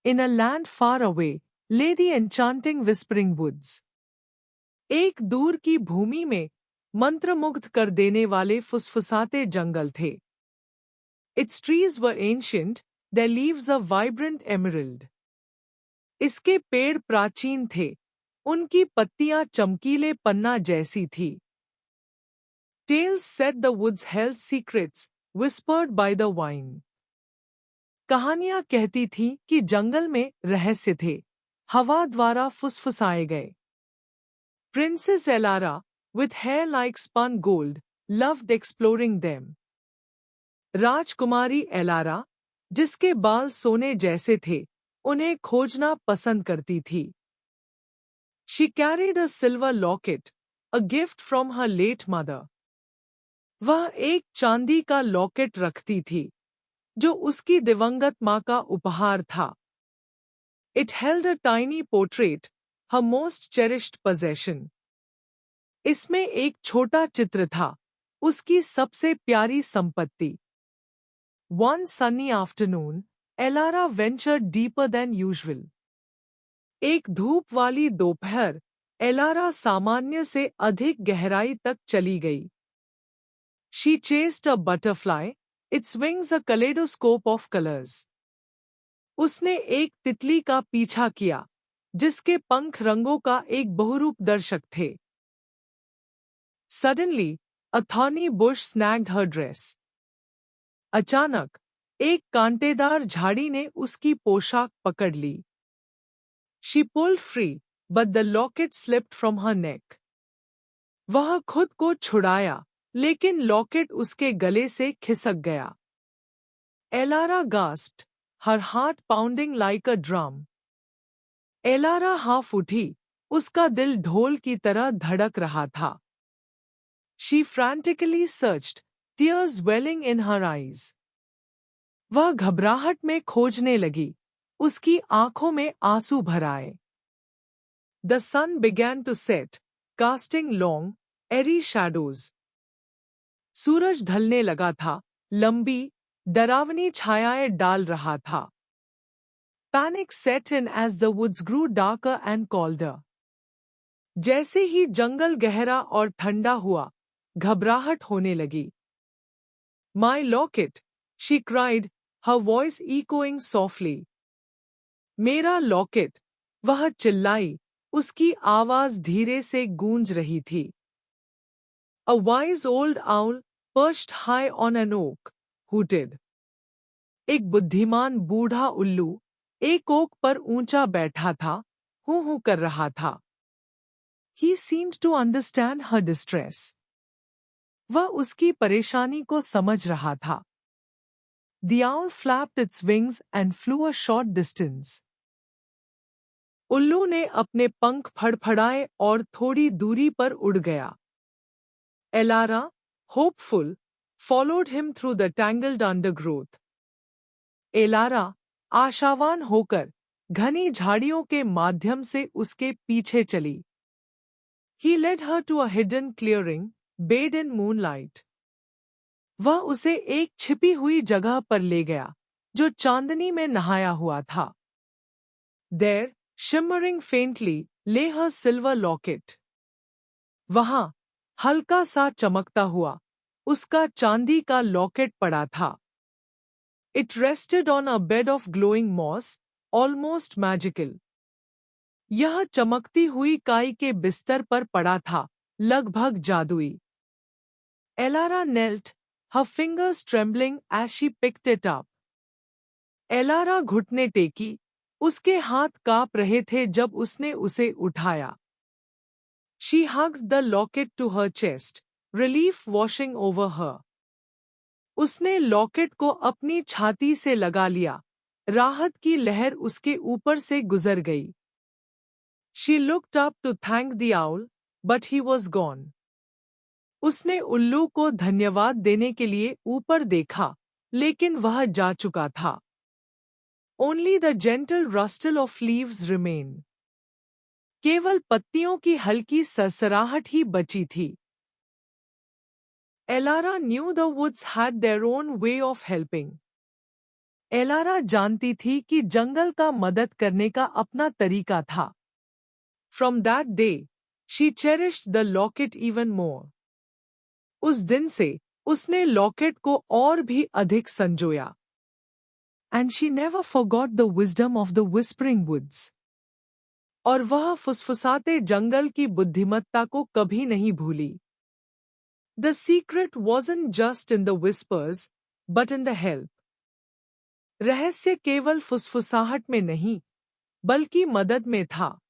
In a land far away, lay the enchanting whispering woods. एक दूर की भूमि में मंत्रमुग्ध कर देने वाले फुसफुसाते जंगल थे. Its trees were ancient, their leaves a vibrant emerald. इसके पेड़ प्राचीन थे, उनकी पत्तियां चमकीले पन्ना जैसी थी. Tales said the woods held secrets, whispered by the vine. कहानियां कहती थीं कि जंगल में रहस्य थे, हवा द्वारा फुसफुसाए गए. Princess Elara, with hair like spun gold, loved exploring them. Rajkumari Elara, जिसके बाल सोने जैसे थे, उन्हें खोजना पसंद करती थी. She carried a silver locket, a gift from her late mother. वह एक चांदी का लॉकेट रखती थी, जो उसकी दिवंगत माँ का उपहार था. It held a tiny portrait, her most cherished possession. इसमें एक छोटा चित्र था, उसकी सबसे प्यारी संपत्ति. One sunny afternoon, Elara ventured deeper than usual. एक धूप वाली दोपहर, एलारा सामान्य से अधिक गहराई तक चली गई. She chased a butterfly, its wings a kaleidoscope of colors. उसने एक तितली का पीछा किया, जिसके पंख रंगों का एक बहुरूप दर्शक थे. Suddenly, a thorny bush snagged her dress. अचानक, एक कांटेदार झाड़ी ने उसकी पोशाक पकड़ ली. She pulled free, but the locket slipped from her neck. वह खुद को छुड़ाया, लेकिन लॉकेट उसके गले से खिसक गया. Elara gasped, her heart pounding like a drum. Elara half उठी, उसका दिल ढोल की तरह धड़क रहा था. She frantically searched, tears welling in her eyes. वह घबराहट में खोजने लगी, उसकी आंखों में आंसू भर आए. The sun began to set, casting long, airy shadows. सूरज ढलने लगा था, लंबी, डरावनी छायाएं डाल रहा था. Panic set in as the woods grew darker and colder. जैसे ही जंगल गहरा और ठंडा हुआ, घबराहट होने लगी. My locket, she cried, her voice echoing softly. मेरा लॉकेट, वह चिल्लाई, उसकी आवाज धीरे से गूंज रही थी. A wise old owl, perched high on an oak, hooted. एक बुद्धिमान बूढ़ा उल्लू, एक ओक पर ऊंचा बैठा था, हूँ कर रहा था. He seemed to understand her distress. वह उसकी परेशानी को समझ रहा था. The owl flapped its wings and flew a short distance. उल्लू ने अपने पंख फड़फड़ाए और थोड़ी दूरी पर उड़ गया. Elara, hopeful, followed him through the tangled undergrowth. Elara, आशावान होकर, घनी झाड़ियों के माध्यम से उसके पीछे चली. He led her to a hidden clearing, bathed in moonlight. वह उसे एक छिपी हुई जगह पर ले गया, जो चांदनी में नहाया हुआ था. There, shimmering faintly, lay her silver locket. वहां, हल्का सा चमकता हुआ, उसका चांदी का लॉकेट पड़ा था. It rested on a bed of glowing moss, almost magical. यह चमकती हुई काई के बिस्तर पर पड़ा था, लगभग जादुई. Elara knelt, her fingers trembling as she picked it up. Elara घुटने टेकी, उसके हाथ कांप रहे थे जब उसने उसे उठाया. She hugged the locket to her chest, relief washing over her. उसने लॉकेट को अपनी छाती से लगा लिया, राहत की लहर उसके ऊपर से गुजर गई. She looked up to thank the owl, but he was gone. उसने उल्लू को धन्यवाद देने के लिए ऊपर देखा, लेकिन वह जा चुका था. Only the gentle rustle of leaves remained. केवल पत्तियों की हल्की सरसराहट ही बची थी. Elara knew the woods had their own way of helping. Elara जानती थी कि जंगल का मदद करने का अपना तरीका था। From that day, she cherished the locket even more. उस दिन से उसने लॉकेट को और भी अधिक संजोया। And she never forgot the wisdom of the whispering woods. और वह फुसफुसाते जंगल की बुद्धिमत्ता को कभी नहीं भूली। The secret wasn't just in the whispers, but in the help. रहस्य केवल फुसफुसाहट में नहीं, बल्कि मदद में था।